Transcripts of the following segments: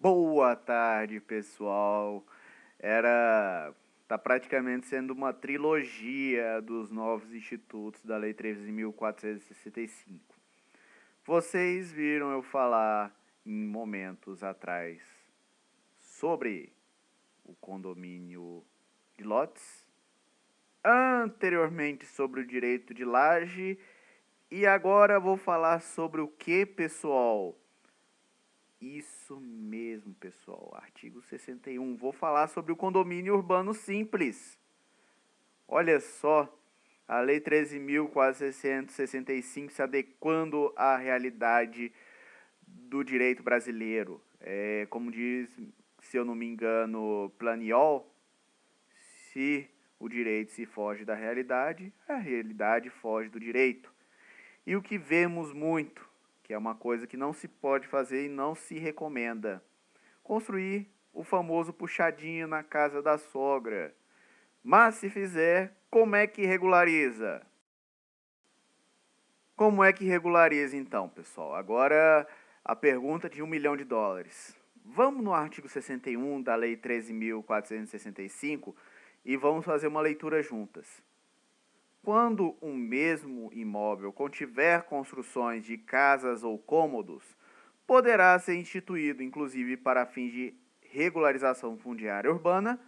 Boa tarde, pessoal. Tá praticamente sendo uma trilogia dos novos institutos da Lei 13.465. Vocês viram eu falar em momentos atrás sobre o condomínio de lotes, anteriormente sobre o direito de laje e agora vou falar sobre o que, pessoal? Isso mesmo, pessoal. Artigo 61. Vou falar sobre o condomínio urbano simples. Olha só, a Lei 13.465 se adequando à realidade do direito brasileiro. Como diz, se eu não me engano, Planiol, se o direito se foge da realidade, a realidade foge do direito. E o que vemos muito, que é uma coisa que não se pode fazer e não se recomenda: construir o famoso puxadinho na casa da sogra. Mas se fizer, como é que regulariza? Como é que regulariza então, pessoal? Agora a pergunta de US$ 1 milhão. Vamos no artigo 61 da Lei 13.465 e vamos fazer uma leitura juntas. Quando um mesmo imóvel contiver construções de casas ou cômodos, poderá ser instituído, inclusive para fins de regularização fundiária urbana,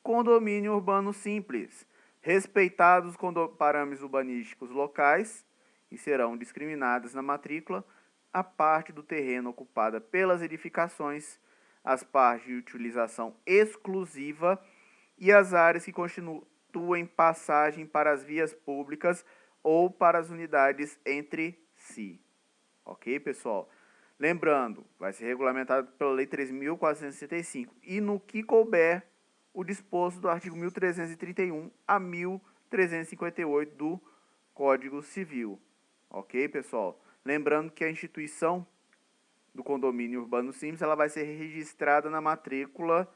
condomínio urbano simples, respeitados os parâmetros urbanísticos locais, e serão discriminadas na matrícula a parte do terreno ocupada pelas edificações, as partes de utilização exclusiva e as áreas que constituem passagem para as vias públicas ou para as unidades entre si. Ok, pessoal? Lembrando, vai ser regulamentado pela Lei 3.465 e no que couber o disposto do artigo 1331 a 1358 do Código Civil. Ok, pessoal? Lembrando que a instituição do condomínio urbano simples ela vai ser registrada na matrícula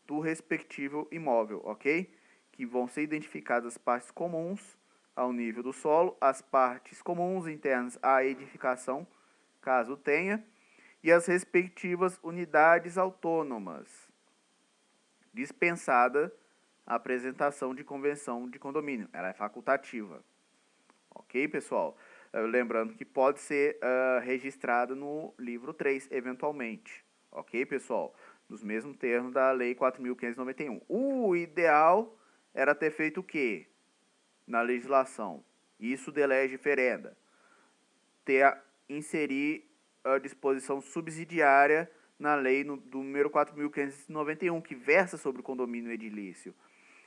do respectivo imóvel, ok? Que vão ser identificadas as partes comuns ao nível do solo, as partes comuns internas à edificação, caso tenha, e as respectivas unidades autônomas. Dispensada a apresentação de convenção de condomínio, ela é facultativa. Ok, pessoal? Lembrando que pode ser registrada no livro 3, eventualmente. Ok, pessoal? Nos mesmos termos da Lei 4.591. O ideal era ter feito o quê? Na legislação. Isso de lege ferenda. Inserir a disposição subsidiária na lei do número 4.591, que versa sobre o condomínio edilício.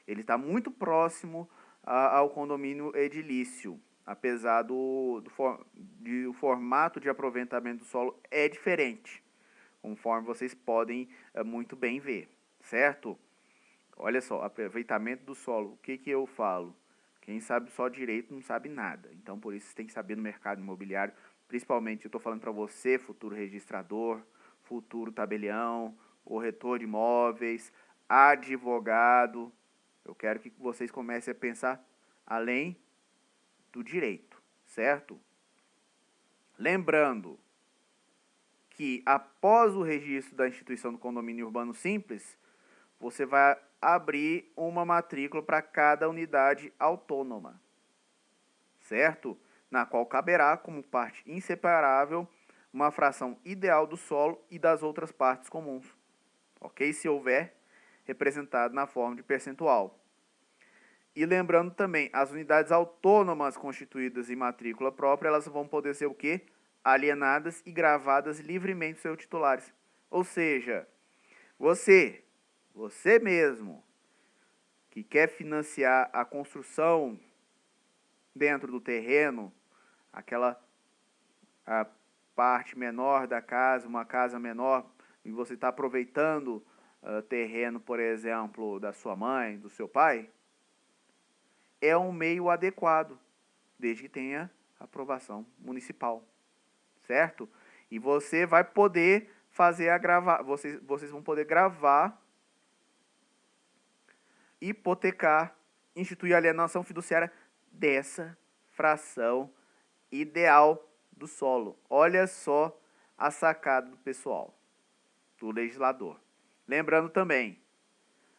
Ele está muito próximo ao condomínio edilício, apesar do formato de aproveitamento do solo é diferente, conforme vocês podem muito bem ver, certo? Olha só, aproveitamento do solo, o que eu falo? Quem sabe só direito não sabe nada, então por isso você tem que saber no mercado imobiliário, principalmente eu estou falando para você, futuro registrador, futuro tabelião, corretor de imóveis, advogado. Eu quero que vocês comecem a pensar além do direito, certo? Lembrando que após o registro da instituição do condomínio urbano simples, você vai abrir uma matrícula para cada unidade autônoma, certo? Na qual caberá como parte inseparável uma fração ideal do solo e das outras partes comuns, ok? Se houver representado na forma de percentual. E lembrando também, as unidades autônomas constituídas em matrícula própria, elas vão poder ser o quê? Alienadas e gravadas livremente dos seus titulares. Ou seja, você mesmo, que quer financiar a construção dentro do terreno, aquela a parte menor da casa, uma casa menor, e você está aproveitando terreno, por exemplo, da sua mãe, do seu pai, é um meio adequado, desde que tenha aprovação municipal, certo? E você vai poder fazer vocês vão poder gravar, hipotecar, instituir alienação fiduciária dessa fração ideal do solo. Olha só a sacada do pessoal. do legislador. Lembrando também,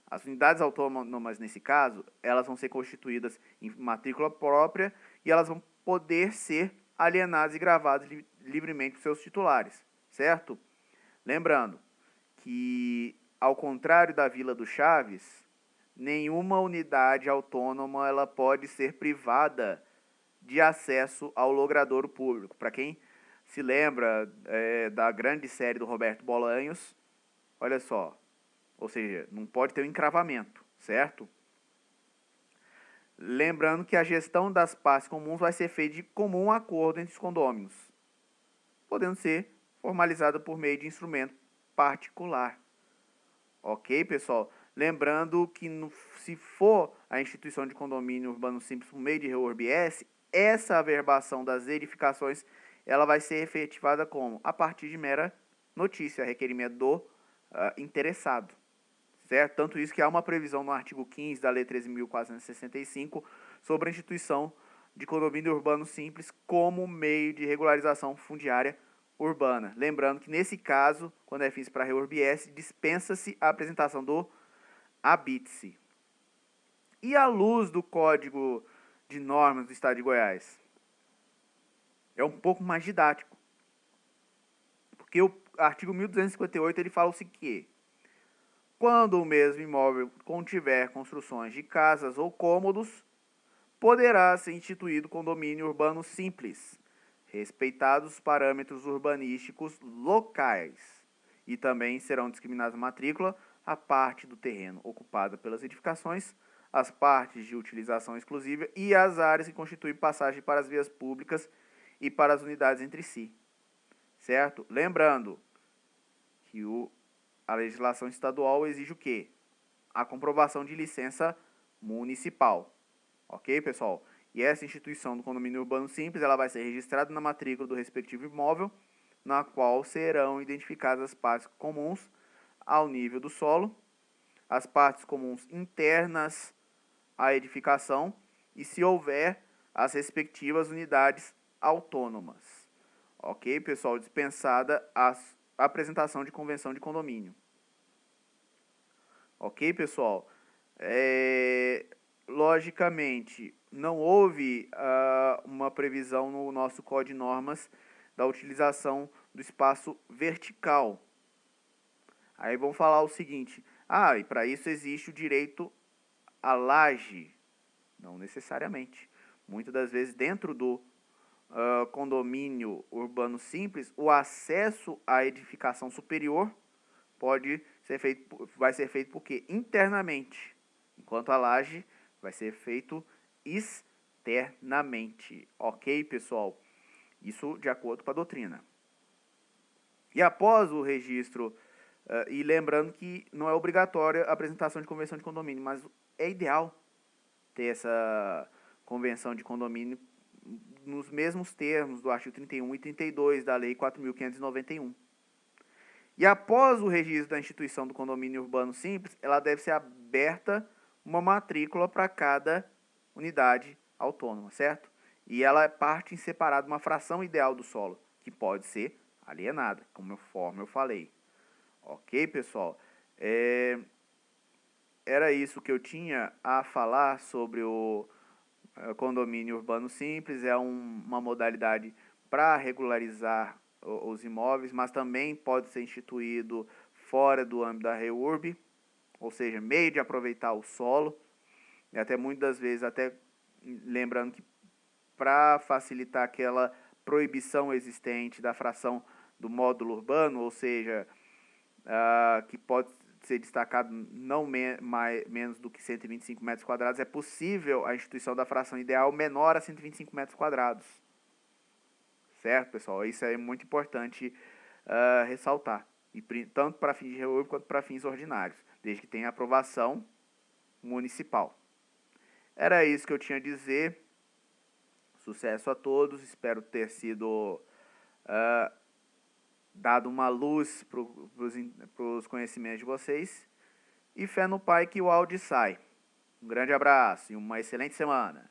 as unidades autônomas, nesse caso, elas vão ser constituídas em matrícula própria e elas vão poder ser alienadas e gravadas livremente por seus titulares, certo? Lembrando que, ao contrário da Vila do Chaves, nenhuma unidade autônoma ela pode ser privada de acesso ao logradouro público. Para quem se lembra da grande série do Roberto Bolanhos, olha só, ou seja, não pode ter um encravamento, certo? Lembrando que a gestão das partes comuns vai ser feita de comum acordo entre os condôminos, podendo ser formalizada por meio de instrumento particular. Ok, pessoal? Lembrando que se for a instituição de condomínio urbano simples por meio de REURB-S, essa averbação das edificações ela vai ser efetivada como? A partir de mera notícia, requerimento do interessado. Certo? Tanto isso que há uma previsão no artigo 15 da Lei 13.465 sobre a instituição de condomínio urbano simples como meio de regularização fundiária urbana. Lembrando que, nesse caso, quando é fins para REURB-S, dispensa-se a apresentação do habite-se. E à luz do Código de Normas do Estado de Goiás? É um pouco mais didático. Porque o artigo 1258 ele fala o seguinte: quando o mesmo imóvel contiver construções de casas ou cômodos, poderá ser instituído condomínio urbano simples, respeitados os parâmetros urbanísticos locais, e também serão discriminadas a matrícula, a parte do terreno ocupada pelas edificações, as partes de utilização exclusiva e as áreas que constituem passagem para as vias públicas e para as unidades entre si. Certo? Lembrando que a legislação estadual exige o quê? A comprovação de licença municipal. Ok, pessoal? E essa instituição do condomínio urbano simples, ela vai ser registrada na matrícula do respectivo imóvel, na qual serão identificadas as partes comuns ao nível do solo, as partes comuns internas à edificação e, se houver, as respectivas unidades autônomas. Ok, pessoal? Dispensada a apresentação de convenção de condomínio. Ok, pessoal? Logicamente, não houve uma previsão no nosso Código de Normas da utilização do espaço vertical. Aí vamos falar o seguinte: e para isso existe o direito à laje. Não necessariamente. Muitas das vezes, dentro do condomínio urbano simples, o acesso à edificação superior vai ser feito por quê? Internamente, enquanto a laje vai ser feito externamente. Ok, pessoal? Isso de acordo com a doutrina. E após o registro, e lembrando que não é obrigatória a apresentação de convenção de condomínio, mas é ideal ter essa convenção de condomínio nos mesmos termos do artigo 31 e 32 da Lei 4.591. E após o registro da instituição do condomínio urbano simples, ela deve ser aberta uma matrícula para cada unidade autônoma, certo? E ela parte em separado uma fração ideal do solo, que pode ser alienada, conforme eu falei. Ok, pessoal? Era isso que eu tinha a falar sobre o condomínio urbano simples. É uma modalidade para regularizar os imóveis, mas também pode ser instituído fora do âmbito da REURB, ou seja, meio de aproveitar o solo, e até muitas vezes, até lembrando que para facilitar aquela proibição existente da fração do módulo urbano, ou seja, que pode ser destacado não menos do que 125 metros quadrados, é possível a instituição da fração ideal menor a 125 metros quadrados. Certo, pessoal? Isso é muito importante ressaltar, e tanto para fins de REURB quanto para fins ordinários, desde que tenha aprovação municipal. Era isso que eu tinha a dizer. Sucesso a todos. Espero ter sido dado uma luz para os conhecimentos de vocês. E fé no Pai que o áudio sai. Um grande abraço e uma excelente semana.